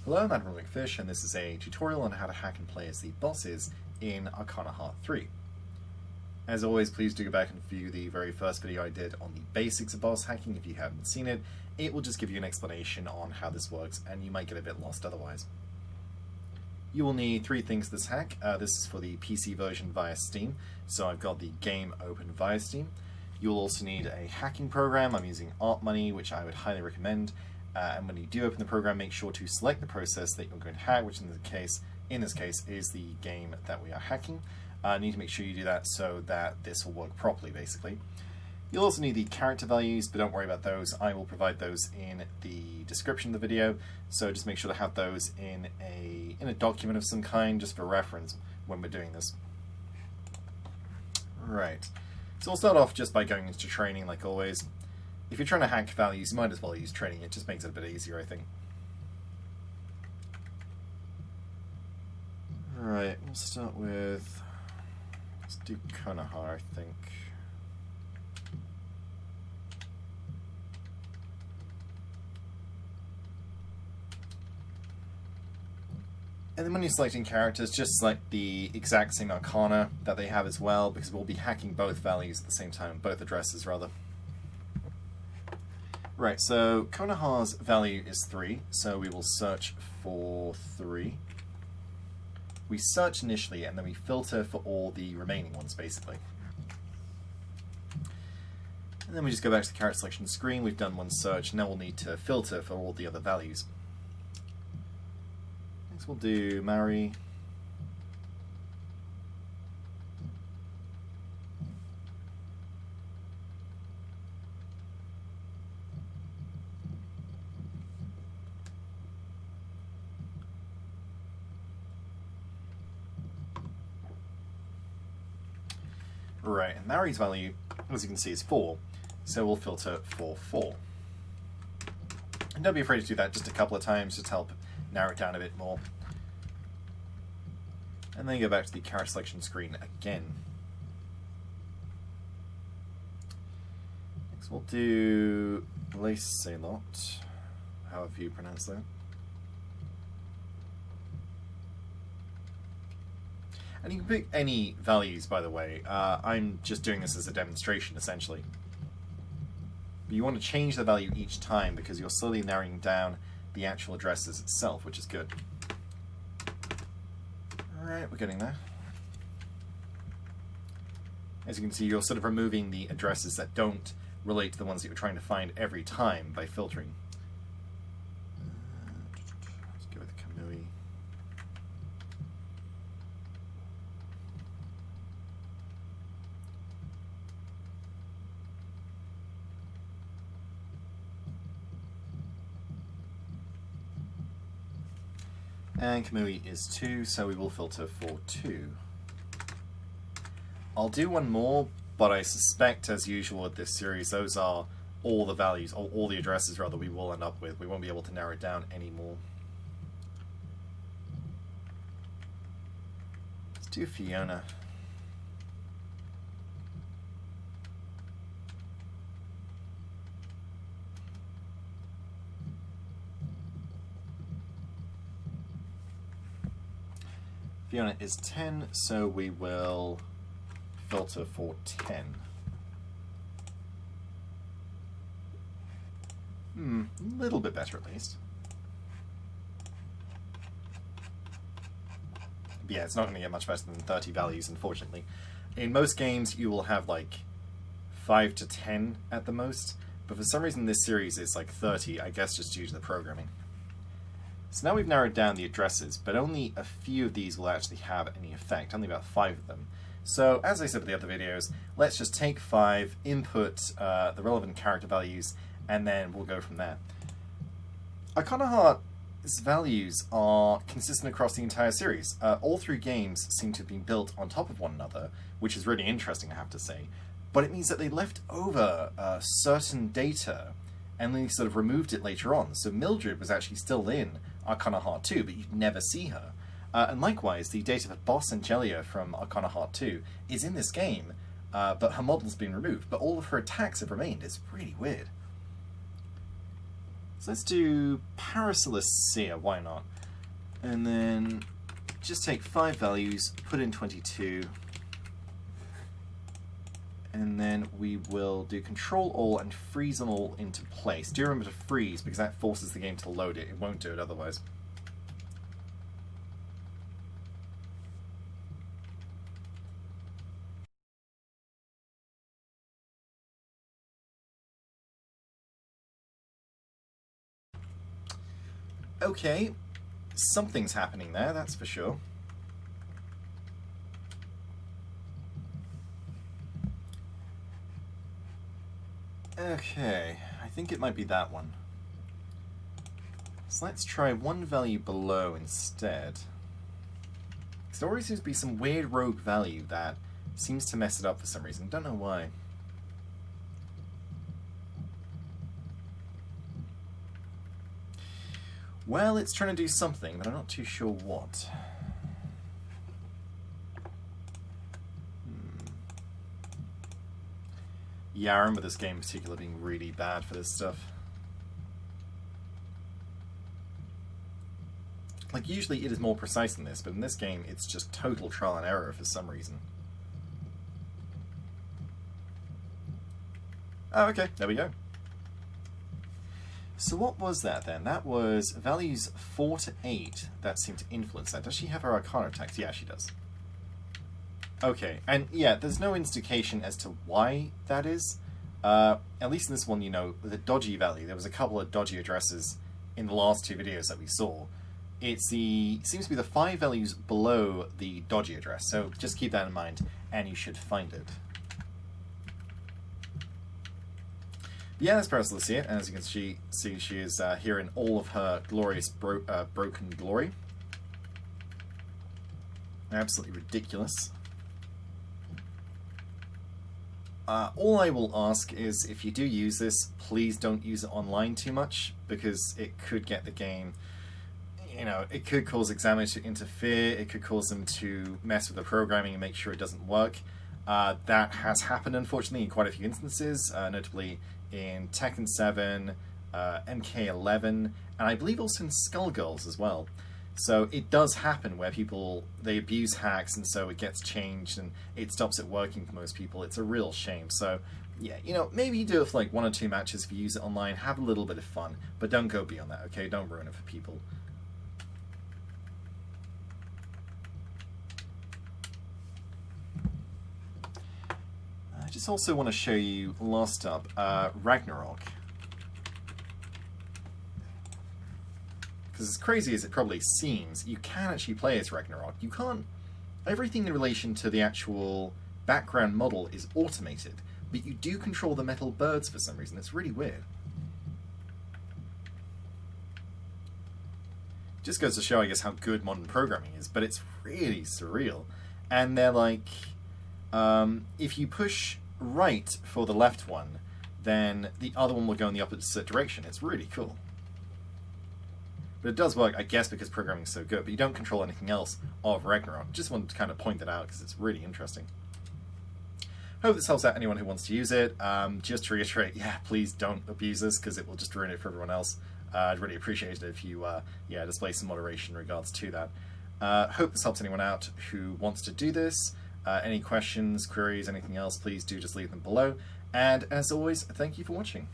Hello, I'm Admiral McFish, and this is a tutorial on how to hack and play as the bosses in Arcana Heart 3. As always, please do go back and view the very first video I did on the basics of boss hacking if you haven't seen it. It will just give you an explanation on how this works, and you might get a bit lost otherwise. You will need three things for this hack. This is for the PC version via Steam, so I've got the game open via Steam. You'll also need a hacking program. I'm using ArtMoney, which I would highly recommend. And when you do open the program, make sure to select the process that you're going to hack, which in this case is the game that we are hacking. Need to make sure you do that so that this will work properly, basically. You'll also need the character values, but don't worry about those. I will provide those in the description of the video, so just make sure to have those in a document of some kind, just for reference when we're doing this. Right. So we'll start off just by going into training, like always. If you're trying to hack values, you might as well use training. It just makes it a bit easier, I think. Right, we'll start with... let's do Konoha, I think. And then when you're selecting characters, just select the exact same Arcana that they have as well, because we'll be hacking both values at the same time, both addresses, rather. Right, so Konoha's value is 3, so we will search for 3. We search initially, and then we filter for all the remaining ones, basically. And then we just go back to the character selection screen. We've done one search, and now we'll need to filter for all the other values. Next we'll do Maori. Right, and Maori's value, as you can see, is 4, so we'll filter for 4. And don't be afraid to do that just a couple of times, just to help narrow it down a bit more. And then go back to the character selection screen again. Next we'll do Lieselotte, however you pronounce that. And you can pick any values, by the way. I'm just doing this as a demonstration, essentially. But you want to change the value each time because you're slowly narrowing down the actual addresses itself, which is good. Alright, we're getting there. As you can see, you're sort of removing the addresses that don't relate to the ones that you're trying to find every time by filtering. Let's go with Kamui. And Kamui is 2, so we will filter for 2. I'll do one more, but I suspect, as usual with this series, those are all the values, or all the addresses, rather, we will end up with. We won't be able to narrow it down anymore. Let's do Fiona. Fiona is 10, so we will filter for 10. A little bit better at least. But yeah, it's not going to get much better than 30 values, unfortunately. In most games, you will have like 5 to 10 at the most, but for some reason this series is like 30, I guess just due to the programming. So now we've narrowed down the addresses, but only a few of these will actually have any effect, only about 5 of them. So, as I said with the other videos, let's just take 5, input the relevant character values, and then we'll go from there. Arcana Heart's values are consistent across the entire series. All 3 games seem to have been built on top of one another, which is really interesting, I have to say. But it means that they left over certain data, and then sort of removed it later on. So Mildred was actually still in Arcana Heart 2, but you'd never see her. And likewise, the data for Boss Angelia from Arcana Heart 2 is in this game, but her model's been removed, but all of her attacks have remained. It's really weird. So let's do Parace L'Sia, why not? And then just take 5 values, put in 22, and then we will do Control All and freeze them all into place. Do remember to freeze, because that forces the game to load it. It won't do it otherwise. Okay, something's happening there, that's for sure. Okay, I think it might be that one. So let's try one value below instead. There always seems to be some weird rogue value that seems to mess it up for some reason. Don't know why. Well, it's trying to do something, but I'm not too sure what. Yeah, I remember this game in particular being really bad for this stuff. Like, usually it is more precise than this, but in this game it's just total trial and error for some reason. Oh, okay, there we go. So what was that then? That was values 4 to 8 that seem to influence that. Does she have her Arcana attacks? Yeah, she does. Okay, and yeah, there's no indication as to why that is. At least in this one, you know, the dodgy value, there was a couple of dodgy addresses in the last 2 videos that we saw. It's seems to be the 5 values below the dodgy address, so just keep that in mind, and you should find it. Yeah, that's Parace L'Sia, and as you can see, she is here in all of her glorious broken glory. Absolutely ridiculous. All I will ask is, if you do use this, please don't use it online too much, because it could get the game, you know, it could cause examiners to interfere, it could cause them to mess with the programming and make sure it doesn't work. That has happened, unfortunately, in quite a few instances, notably in Tekken 7, MK11, and I believe also in Skullgirls as well. So it does happen where people, they abuse hacks, and so it gets changed and it stops it working for most people. It's a real shame. So yeah, you know, maybe do it for like 1 or 2 matches if you use it online, have a little bit of fun, but don't go beyond that, okay? Don't ruin it for people. I just also want to show you, last up, Ragnarok. Because as crazy as it probably seems, you can actually play as Ragnarok. You can't... Everything in relation to the actual background model is automated, but you do control the metal birds for some reason. It's really weird. Just goes to show, I guess, how good modern programming is, but it's really surreal. And they're like... if you push right for the left one, then the other one will go in the opposite direction. It's really cool. But it does work, I guess, because programming is so good, but you don't control anything else of Ragnarok. Just wanted to kind of point that out because it's really interesting. Hope this helps out anyone who wants to use it. Just to reiterate, yeah, please don't abuse this because it will just ruin it for everyone else. I'd really appreciate it if you yeah, display some moderation in regards to that. Hope this helps anyone out who wants to do this. Any questions, queries, anything else, please do just leave them below. And as always, thank you for watching.